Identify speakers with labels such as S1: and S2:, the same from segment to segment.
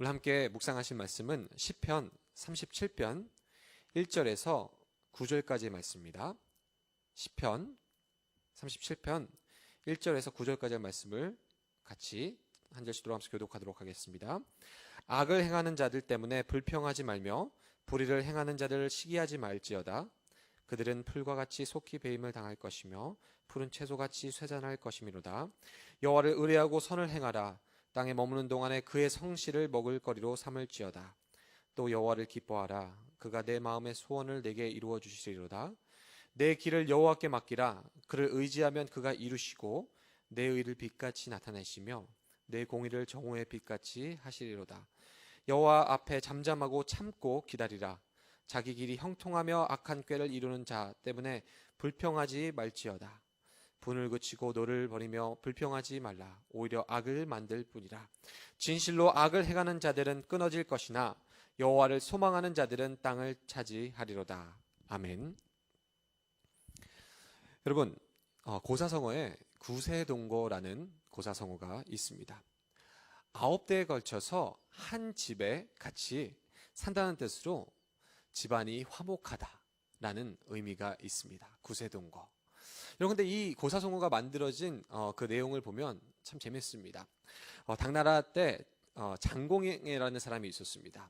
S1: 오늘 함께 묵상하신 말씀은 시편 37편 1절에서 9절까지의 말씀입니다. 시편 37편 1절에서 9절까지의 말씀을 같이 한 절씩 돌아가면서 교독하도록 하겠습니다. 악을 행하는 자들 때문에 불평하지 말며 불의를 행하는 자들을 시기하지 말지어다. 그들은 풀과 같이 속히 배임을 당할 것이며 푸른 채소같이 쇠잔할 것이미로다. 여호와를 의뢰하고 선을 행하라. 땅에 머무는 동안에 그의 성실을 먹을 거리로 삼을지어다. 또 여호와를 기뻐하라. 그가 내 마음의 소원을 내게 이루어 주시리로다. 내 길을 여호와께 맡기라. 그를 의지하면 그가 이루시고 내 의를 빛같이 나타내시며 내 공의를 정오의 빛같이 하시리로다. 여호와 앞에 잠잠하고 참고 기다리라. 자기 길이 형통하며 악한 꾀를 이루는 자 때문에 불평하지 말지어다. 분을 그치고 노를 버리며 불평하지 말라. 오히려 악을 만들 뿐이라. 진실로 악을 행하는 자들은 끊어질 것이나 여호와를 소망하는 자들은 땅을 차지하리로다. 아멘. 여러분, 고사성어에 구세동거라는 고사성어가 있습니다. 9대에 걸쳐서 한 집에 같이 산다는 뜻으로 집안이 화목하다라는 의미가 있습니다. 구세동거. 여러분, 근데 이 고사성어가 만들어진 그 내용을 보면 참 재밌습니다. 당나라 때 장공행이라는 사람이 있었습니다.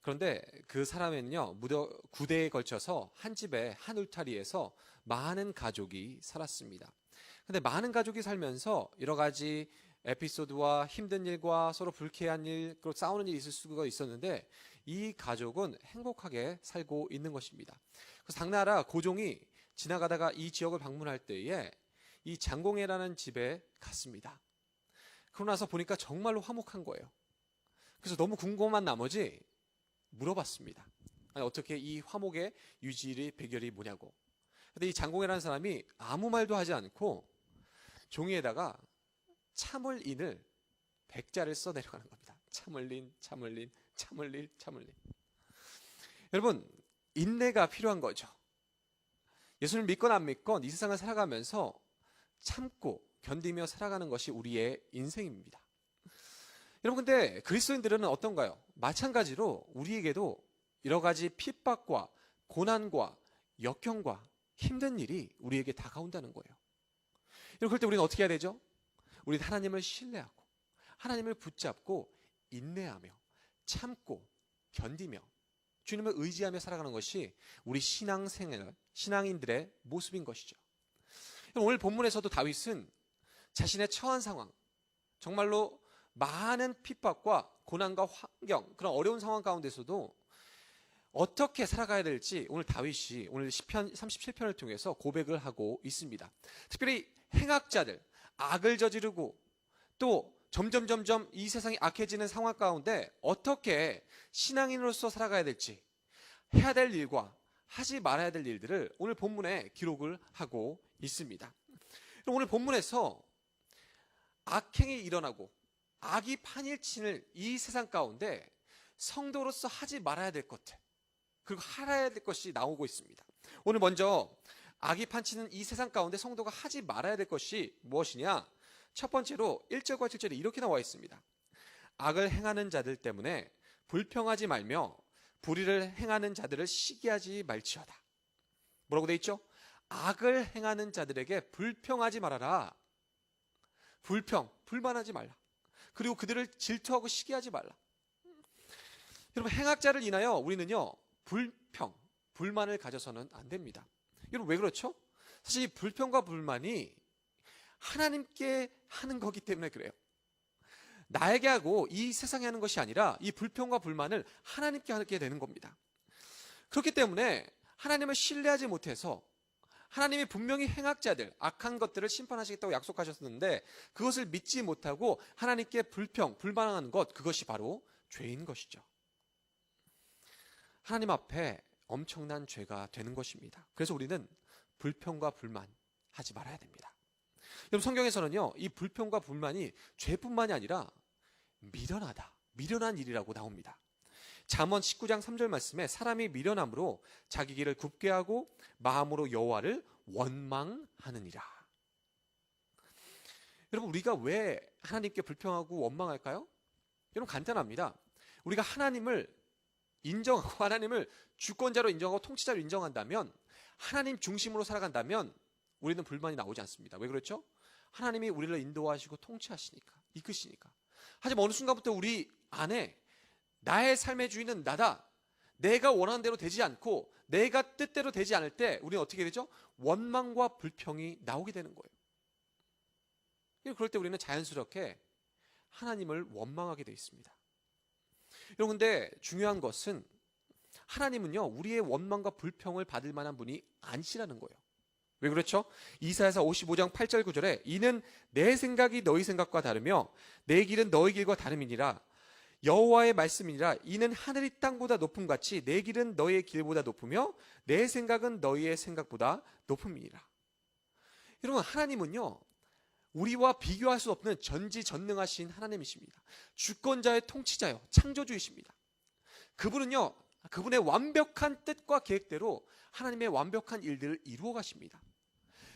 S1: 그런데 그 사람은요, 무려 9대에 걸쳐서 한 집에 한 울타리에서 많은 가족이 살았습니다. 근데 많은 가족이 살면서 여러 가지 에피소드와 힘든 일과 서로 불쾌한 일, 그리고 싸우는 일이 있을 수가 있었는데 이 가족은 행복하게 살고 있는 것입니다. 그래서 당나라 고종이 지나가다가 이 지역을 방문할 때에 이 장공회라는 집에 갔습니다. 그러고 나서 보니까 정말로 화목한 거예요. 그래서 너무 궁금한 나머지 물어봤습니다. 아니, 어떻게 이 화목의 유지의 비결이 뭐냐고. 근데 이 장공회라는 사람이 아무 말도 하지 않고 종이에다가 참을인을 100자를 써 내려가는 겁니다. 참을인, 참을인, 참을일, 참을인. 여러분, 인내가 필요한 거죠. 예수를 믿건 안 믿건 이 세상을 살아가면서 참고 견디며 살아가는 것이 우리의 인생입니다. 여러분, 근데 그리스도인들은 어떤가요? 마찬가지로 우리에게도 여러 가지 핍박과 고난과 역경과 힘든 일이 우리에게 다가온다는 거예요. 여러분, 그럴 때 우리는 어떻게 해야 되죠? 우리는 하나님을 신뢰하고 하나님을 붙잡고 인내하며 참고 견디며 주님을 의지하며 살아가는 것이 우리 신앙생활, 신앙인들의 모습인 것이죠. 오늘 본문에서도 다윗은 자신의 처한 상황, 정말로 많은 핍박과 고난과 환경, 그런 어려운 상황 가운데서도 어떻게 살아가야 될지 오늘 다윗이 오늘 시편 37편을 통해서 고백을 하고 있습니다. 특별히 행악자들, 악을 저지르고 또 점점 이 세상이 악해지는 상황 가운데 어떻게 신앙인으로서 살아가야 될지, 해야 될 일과 하지 말아야 될 일들을 오늘 본문에 기록을 하고 있습니다. 오늘 본문에서 악행이 일어나고 악이 판일치는 이 세상 가운데 성도로서 하지 말아야 될 것들, 그리고 하라야 될 것이 나오고 있습니다. 오늘 먼저 악이 판치는 이 세상 가운데 성도가 하지 말아야 될 것이 무엇이냐? 첫 번째로 1절과 7절에 이렇게 나와 있습니다. 악을 행하는 자들 때문에 불평하지 말며 불의를 행하는 자들을 시기하지 말지어다. 뭐라고 돼 있죠? 악을 행하는 자들에게 불평하지 말아라. 불만하지 말라. 그리고 그들을 질투하고 시기하지 말라. 여러분, 행악자를 인하여 우리는요, 불만을 가져서는 안 됩니다. 여러분, 왜 그렇죠? 사실 이 불평과 불만이 하나님께 하는 거기 때문에 그래요. 나에게 하고 이 세상에 하는 것이 아니라 이 불평과 불만을 하나님께 하게 되는 겁니다. 그렇기 때문에 하나님을 신뢰하지 못해서 하나님이 분명히 행악자들, 악한 것들을 심판하시겠다고 약속하셨는데 그것을 믿지 못하고 하나님께 불만하는 것, 그것이 바로 죄인 것이죠. 하나님 앞에 엄청난 죄가 되는 것입니다. 그래서 우리는 불평과 불만 하지 말아야 됩니다. 여러분, 성경에서는요, 이 불평과 불만이 죄뿐만이 아니라 미련한 일이라고 나옵니다. 잠언 19장 3절 말씀에 사람이 미련함으로 자기 길을 굽게 하고 마음으로 여호와를 원망하느니라. 여러분, 우리가 왜 하나님께 불평하고 원망할까요? 여러분, 간단합니다. 우리가 하나님을 인정하고 하나님을 주권자로 인정하고 통치자로 인정한다면, 하나님 중심으로 살아간다면 우리는 불만이 나오지 않습니다. 왜 그렇죠? 하나님이 우리를 인도하시고 통치하시니까, 이끄시니까. 하지만 어느 순간부터 우리 안에 나의 삶의 주인은 나다, 내가 원하는 대로 되지 않고 내가 뜻대로 되지 않을 때 우리는 어떻게 되죠? 원망과 불평이 나오게 되는 거예요. 그럴 때 우리는 자연스럽게 하나님을 원망하게 되어 있습니다. 여러분, 근데 중요한 것은 하나님은요, 우리의 원망과 불평을 받을 만한 분이 아니시라는 거예요. 왜 그렇죠? 이사야서 55장 8절 9절에 이는 내 생각이 너희 생각과 다르며 내 길은 너희 길과 다름이니라. 여호와의 말씀이니라. 이는 하늘이 땅보다 높음 같이 내 길은 너희의 길보다 높으며 내 생각은 너희의 생각보다 높음이니라. 여러분, 하나님은요, 우리와 비교할 수 없는 전지전능하신 하나님이십니다. 주권자의 통치자요, 창조주이십니다. 그분은요, 그분의 완벽한 뜻과 계획대로 하나님의 완벽한 일들을 이루어 가십니다.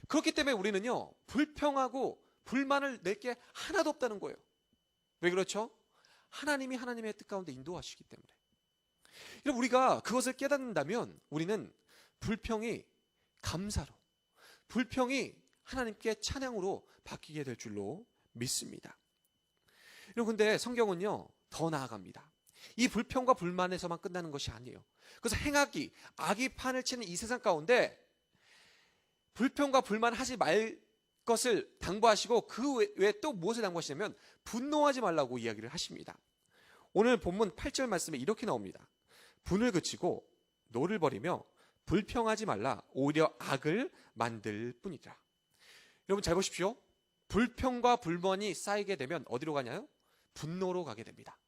S1: 그렇기 때문에 우리는요, 불평하고 불만을 낼 게 하나도 없다는 거예요. 왜 그렇죠? 하나님이 하나님의 뜻 가운데 인도하시기 때문에. 여러분, 우리가 그것을 깨닫는다면 우리는 불평이 감사로, 불평이 하나님께 찬양으로 바뀌게 될 줄로 믿습니다. 여러분, 근데 성경은요, 더 나아갑니다. 이 불평과 불만에서만 끝나는 것이 아니에요. 그래서 행악이, 악이 판을 치는 이 세상 가운데 불평과 불만하지 말 것을 당부하시고 그 외에 또 무엇을 당부하시냐면 분노하지 말라고 이야기를 하십니다. 오늘 본문 8절 말씀에 이렇게 나옵니다. 분을 그치고 노를 버리며 불평하지 말라. 오히려 악을 만들 뿐이라. 여러분, 잘 보십시오. 불평과 불만이 쌓이게 되면 어디로 가냐요? 분노로 가게 됩니다.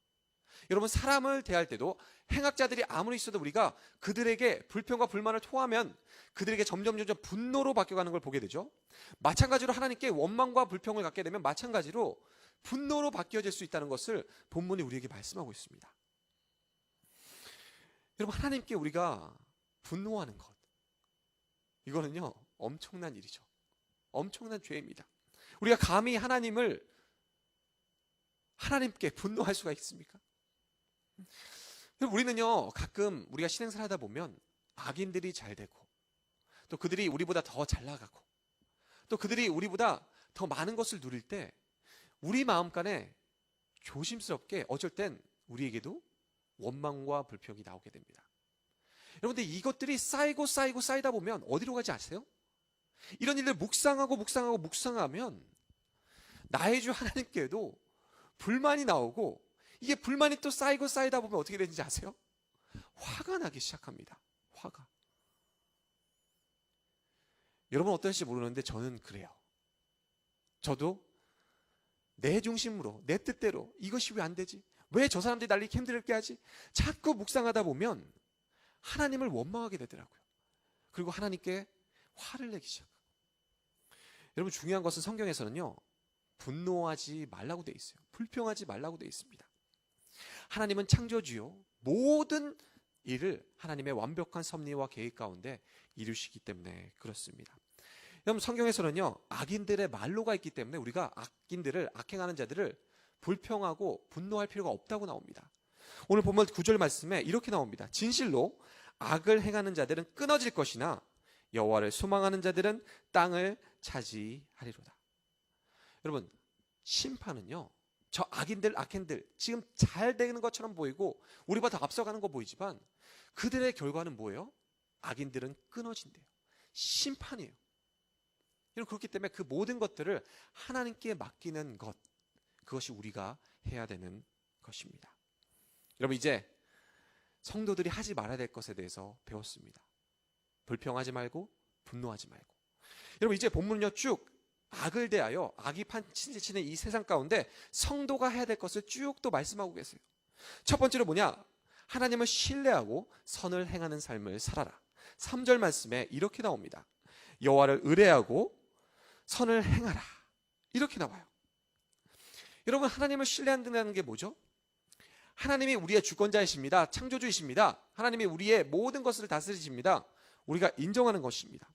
S1: 여러분, 사람을 대할 때도 행악자들이 아무리 있어도 우리가 그들에게 불평과 불만을 토하면 그들에게 점점 분노로 바뀌어가는 걸 보게 되죠. 마찬가지로 하나님께 원망과 불평을 갖게 되면 마찬가지로 분노로 바뀌어질 수 있다는 것을 본문이 우리에게 말씀하고 있습니다. 여러분, 하나님께 우리가 분노하는 것, 이거는요, 엄청난 일이죠. 엄청난 죄입니다. 우리가 감히 하나님께 분노할 수가 있습니까? 우리는요, 가끔 우리가 신행사를 하다 보면 악인들이 잘 되고, 또 그들이 우리보다 더 잘 나가고, 또 그들이 우리보다 더 많은 것을 누릴 때 우리 마음간에 조심스럽게 어쩔 땐 우리에게도 원망과 불평이 나오게 됩니다. 여러분들, 이것들이 쌓이다 보면 어디로 가지 아세요? 이런 일을 묵상하면 나의 주 하나님께도 불만이 나오고, 이게 불만이 또 쌓이다 보면 어떻게 되는지 아세요? 화가 나기 시작합니다. 화가. 여러분 어떨지 모르는데 저는 그래요. 저도 내 중심으로, 내 뜻대로 이것이 왜 안 되지? 왜 저 사람들이 날 이렇게 힘들게 하지? 자꾸 묵상하다 보면 하나님을 원망하게 되더라고요. 그리고 하나님께 화를 내기 시작하고. 여러분, 중요한 것은 성경에서는요, 분노하지 말라고 돼 있어요. 불평하지 말라고 돼 있습니다. 하나님은 창조주요, 모든 일을 하나님의 완벽한 섭리와 계획 가운데 이루시기 때문에 그렇습니다. 여러분, 성경에서는요, 악인들의 말로가 있기 때문에 우리가 악행하는 자들을 불평하고 분노할 필요가 없다고 나옵니다. 오늘 보면 9절 말씀에 이렇게 나옵니다. 진실로 악을 행하는 자들은 끊어질 것이나 여호와를 소망하는 자들은 땅을 차지하리로다. 여러분, 심판은요, 저 악행들 지금 잘 되는 것처럼 보이고 우리보다 더 앞서가는 거 보이지만 그들의 결과는 뭐예요? 악인들은 끊어진대요. 심판이에요. 여러분, 그렇기 때문에 그 모든 것들을 하나님께 맡기는 것, 그것이 우리가 해야 되는 것입니다. 여러분, 이제 성도들이 하지 말아야 될 것에 대해서 배웠습니다. 불평하지 말고 분노하지 말고. 여러분, 이제 본문은요, 쭉 악을 대하여 악이 판치는 이 세상 가운데 성도가 해야 될 것을 쭉 또 말씀하고 계세요. 첫 번째로 뭐냐? 하나님을 신뢰하고 선을 행하는 삶을 살아라. 3절 말씀에 이렇게 나옵니다. 여호와를 의뢰하고 선을 행하라. 이렇게 나와요. 여러분, 하나님을 신뢰한다는 게 뭐죠? 하나님이 우리의 주권자이십니다. 창조주이십니다. 하나님이 우리의 모든 것을 다스리십니다. 우리가 인정하는 것입니다.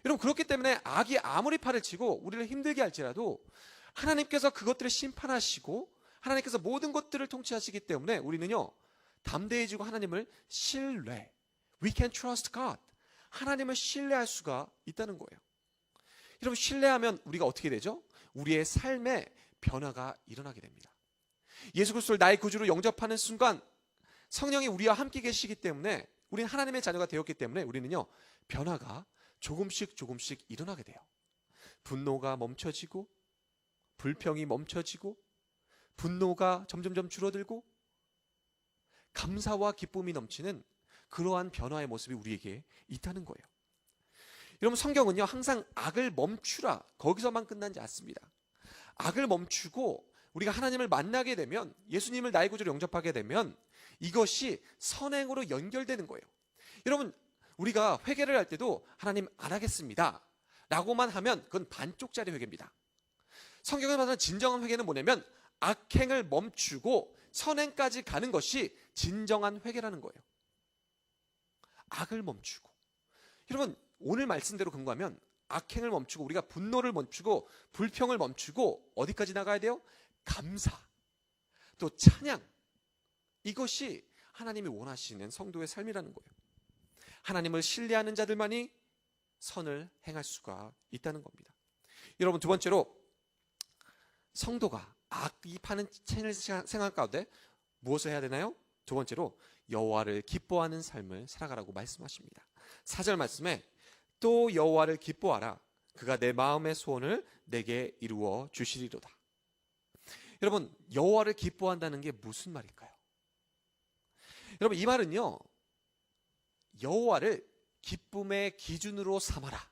S1: 여러분, 그렇기 때문에 악이 아무리 팔을 치고 우리를 힘들게 할지라도 하나님께서 그것들을 심판하시고 하나님께서 모든 것들을 통치하시기 때문에 우리는요, 담대해지고 하나님을 신뢰. We can trust God. 하나님을 신뢰할 수가 있다는 거예요. 여러분, 신뢰하면 우리가 어떻게 되죠? 우리의 삶에 변화가 일어나게 됩니다. 예수 그리스도를 나의 구주로 영접하는 순간 성령이 우리와 함께 계시기 때문에, 우리는 하나님의 자녀가 되었기 때문에 우리는요, 변화가 조금씩 일어나게 돼요. 분노가 멈춰지고, 불평이 멈춰지고, 분노가 점점점 줄어들고, 감사와 기쁨이 넘치는 그러한 변화의 모습이 우리에게 있다는 거예요. 여러분, 성경은요, 항상 악을 멈추라, 거기서만 끝나지 않습니다. 악을 멈추고 우리가 하나님을 만나게 되면, 예수님을 나의 구주로 영접하게 되면 이것이 선행으로 연결되는 거예요. 여러분, 우리가 회개를 할 때도 하나님 안 하겠습니다 라고만 하면 그건 반쪽짜리 회개입니다. 성경에 말하는 진정한 회개는 뭐냐면 악행을 멈추고 선행까지 가는 것이 진정한 회개라는 거예요. 악을 멈추고. 여러분, 오늘 말씀대로 근거하면 악행을 멈추고, 우리가 분노를 멈추고, 불평을 멈추고 어디까지 나가야 돼요? 감사, 또 찬양. 이것이 하나님이 원하시는 성도의 삶이라는 거예요. 하나님을 신뢰하는 자들만이 선을 행할 수가 있다는 겁니다. 여러분, 두 번째로, 성도가 악이 파는 생활 가운데 무엇을 해야 되나요? 두 번째로, 여호와를 기뻐하는 삶을 살아가라고 말씀하십니다. 4절 말씀에 또 여호와를 기뻐하라. 그가 내 마음의 소원을 내게 이루어 주시리로다. 여러분, 여호와를 기뻐한다는 게 무슨 말일까요? 여러분, 이 말은요, 여호와를 기쁨의 기준으로 삼아라.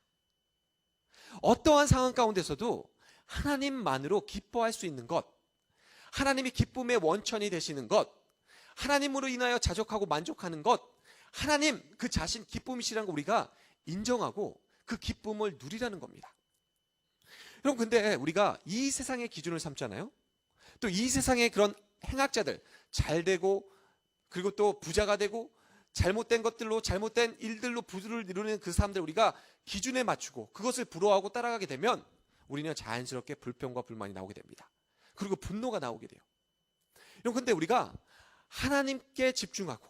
S1: 어떠한 상황 가운데서도 하나님만으로 기뻐할 수 있는 것, 하나님이 기쁨의 원천이 되시는 것, 하나님으로 인하여 자족하고 만족하는 것, 하나님 그 자신 기쁨이시라는 거 우리가 인정하고 그 기쁨을 누리라는 겁니다. 여러분, 근데 우리가 이 세상의 기준을 삼잖아요. 또 이 세상의 그런 행악자들, 잘 되고, 그리고 또 부자가 되고, 잘못된 것들로, 잘못된 일들로 부를 이루는 그 사람들 우리가 기준에 맞추고 그것을 부러워하고 따라가게 되면 우리는 자연스럽게 불평과 불만이 나오게 됩니다. 그리고 분노가 나오게 돼요. 여러분, 근데 우리가 하나님께 집중하고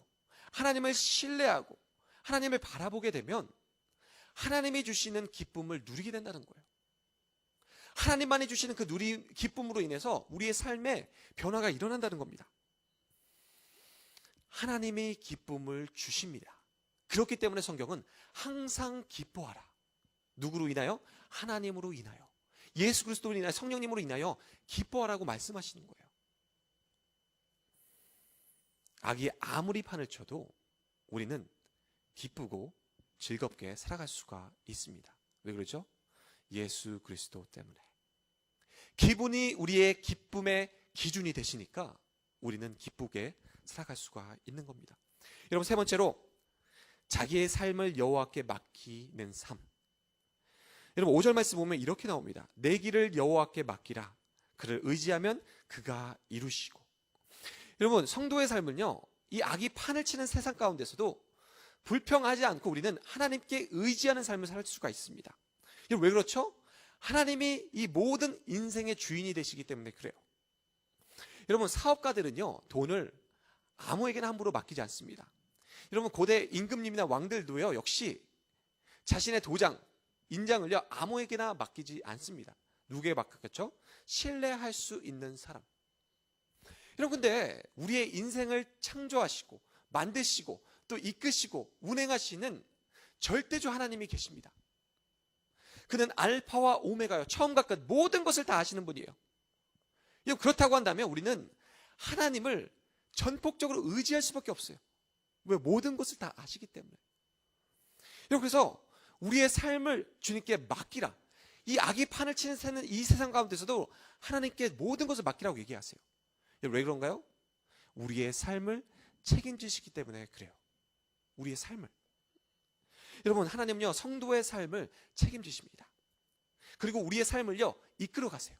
S1: 하나님을 신뢰하고 하나님을 바라보게 되면 하나님이 주시는 기쁨을 누리게 된다는 거예요. 하나님만이 주시는 그 기쁨으로 인해서 우리의 삶에 변화가 일어난다는 겁니다. 하나님이 기쁨을 주십니다. 그렇기 때문에 성경은 항상 기뻐하라. 누구로 인하여? 하나님으로 인하여, 예수 그리스도로 인하여, 성령님으로 인하여 기뻐하라고 말씀하시는 거예요. 악이 아무리 판을 쳐도 우리는 기쁘고 즐겁게 살아갈 수가 있습니다. 왜 그러죠? 예수 그리스도 때문에. 기분이 우리의 기쁨의 기준이 되시니까 우리는 기쁘게 살아갈 수가 있는 겁니다. 여러분, 세 번째로, 자기의 삶을 여호와께 맡기는 삶. 여러분, 5절 말씀 보면 이렇게 나옵니다. 내 길을 여호와께 맡기라. 그를 의지하면 그가 이루시고. 여러분, 성도의 삶은요, 이 악이 판을 치는 세상 가운데서도 불평하지 않고 우리는 하나님께 의지하는 삶을 살 수가 있습니다. 여러분, 왜 그렇죠? 하나님이 이 모든 인생의 주인이 되시기 때문에 그래요. 여러분, 사업가들은요, 돈을 아무에게나 함부로 맡기지 않습니다. 여러분, 고대 임금님이나 왕들도요, 역시 자신의 도장, 인장을요, 아무에게나 맡기지 않습니다. 누구에게 맡겼겠죠? 신뢰할 수 있는 사람. 여러분, 근데 우리의 인생을 창조하시고 만드시고 또 이끄시고 운행하시는 절대주 하나님이 계십니다. 그는 알파와 오메가요, 처음과 끝 모든 것을 다 아시는 분이에요. 그렇다고 한다면 우리는 하나님을 전폭적으로 의지할 수밖에 없어요. 왜? 모든 것을 다 아시기 때문에. 그래서 우리의 삶을 주님께 맡기라. 이 악이 판을 치는 이 세상 가운데서도 하나님께 모든 것을 맡기라고 얘기하세요. 왜 그런가요? 우리의 삶을 책임지시기 때문에 그래요. 우리의 삶을. 여러분, 하나님은요, 성도의 삶을 책임지십니다. 그리고 우리의 삶을요, 이끌어 가세요.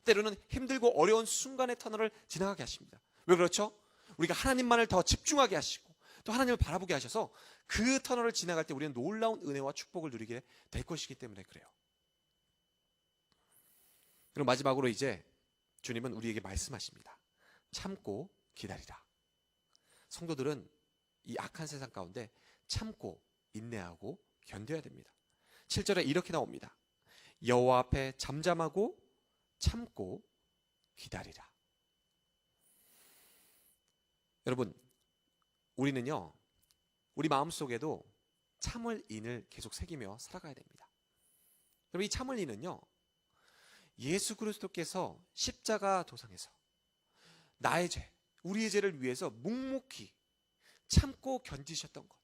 S1: 때로는 힘들고 어려운 순간의 터널을 지나가게 하십니다. 왜 그렇죠? 우리가 하나님만을 더 집중하게 하시고 또 하나님을 바라보게 하셔서 그 터널을 지나갈 때 우리는 놀라운 은혜와 축복을 누리게 될 것이기 때문에 그래요. 그럼 마지막으로 이제 주님은 우리에게 말씀하십니다. 참고 기다리라. 성도들은 이 악한 세상 가운데 참고 인내하고 견뎌야 됩니다. 7절에 이렇게 나옵니다. 여호와 앞에 잠잠하고 참고 기다리라. 여러분, 우리는요, 우리 마음속에도 참을 인을 계속 새기며 살아가야 됩니다. 여러분, 이 참을 인은요, 예수 그리스도께서 십자가 도상에서 나의 죄, 우리의 죄를 위해서 묵묵히 참고 견디셨던 것.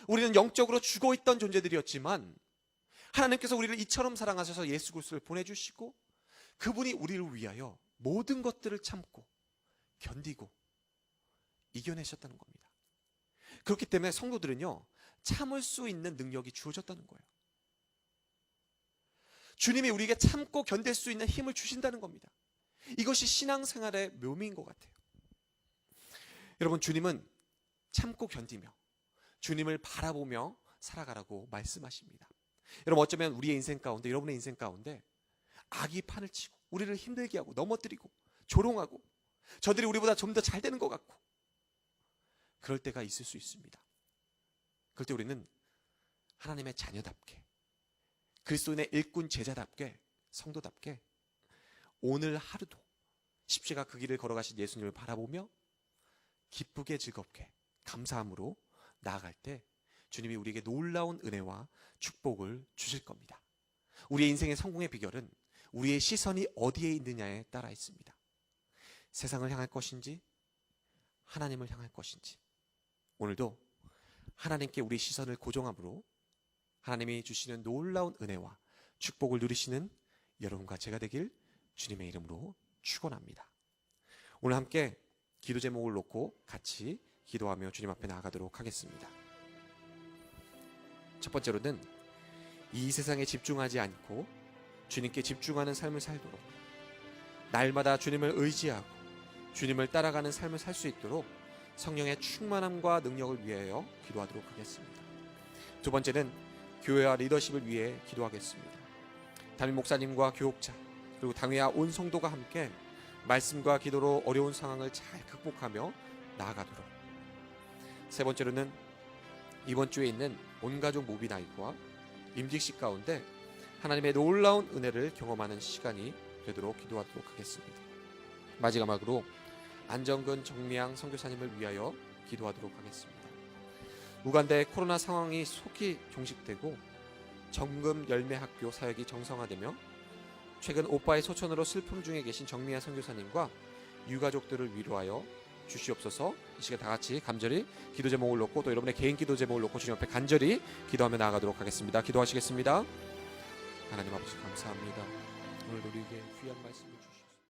S1: 우리는 영적으로 죽어 있던 존재들이었지만 하나님께서 우리를 이처럼 사랑하셔서 예수 그리스도를 보내주시고 그분이 우리를 위하여 모든 것들을 참고 견디고 이겨내셨다는 겁니다. 그렇기 때문에 성도들은요, 참을 수 있는 능력이 주어졌다는 거예요. 주님이 우리에게 참고 견딜 수 있는 힘을 주신다는 겁니다. 이것이 신앙생활의 묘미인 것 같아요. 여러분, 주님은 참고 견디며 주님을 바라보며 살아가라고 말씀하십니다. 여러분, 어쩌면 우리의 인생 가운데, 여러분의 인생 가운데 악이 판을 치고 우리를 힘들게 하고 넘어뜨리고 조롱하고 저들이 우리보다 좀 더 잘 되는 것 같고 그럴 때가 있을 수 있습니다. 그럴 때 우리는 하나님의 자녀답게, 그리스도인의 일꾼 제자답게, 성도답게 오늘 하루도 십자가 그 길을 걸어가신 예수님을 바라보며 기쁘게 즐겁게 감사함으로 나아갈 때 주님이 우리에게 놀라운 은혜와 축복을 주실 겁니다. 우리의 인생의 성공의 비결은 우리의 시선이 어디에 있느냐에 따라 있습니다. 세상을 향할 것인지 하나님을 향할 것인지, 오늘도 하나님께 우리 시선을 고정함으로 하나님이 주시는 놀라운 은혜와 축복을 누리시는 여러분과 제가 되길 주님의 이름으로 축원합니다. 오늘 함께 기도 제목을 놓고 같이 기도하며 주님 앞에 나아가도록 하겠습니다. 첫 번째로는 이 세상에 집중하지 않고 주님께 집중하는 삶을 살도록, 날마다 주님을 의지하고 주님을 따라가는 삶을 살 수 있도록 성령의 충만함과 능력을 위하여 기도하도록 하겠습니다. 두 번째는 교회와 리더십을 위해 기도하겠습니다. 담임 목사님과 교육자 그리고 당회와 온 성도가 함께 말씀과 기도로 어려운 상황을 잘 극복하며 나아가도록. 세 번째로는 이번 주에 있는 온가족 모비나잇과 임직식 가운데 하나님의 놀라운 은혜를 경험하는 시간이 되도록 기도하도록 하겠습니다. 마지막으로 안정근 정미양 선교사님을 위하여 기도하도록 하겠습니다. 우간다의 코로나 상황이 속히 종식되고 정금 열매 학교 사역이 정상화되며 최근 오빠의 소천으로 슬픔 중에 계신 정미양 선교사님과 유가족들을 위로하여 주시옵소서. 이 시간 다 같이 간절히 기도 제목을 놓고 또 여러분의 개인 기도 제목을 놓고 주님 앞에 간절히 기도하며 나아가도록 하겠습니다. 기도하시겠습니다. 하나님 아버지 감사합니다. 오늘 우리에게 귀한 말씀을 주시옵소서.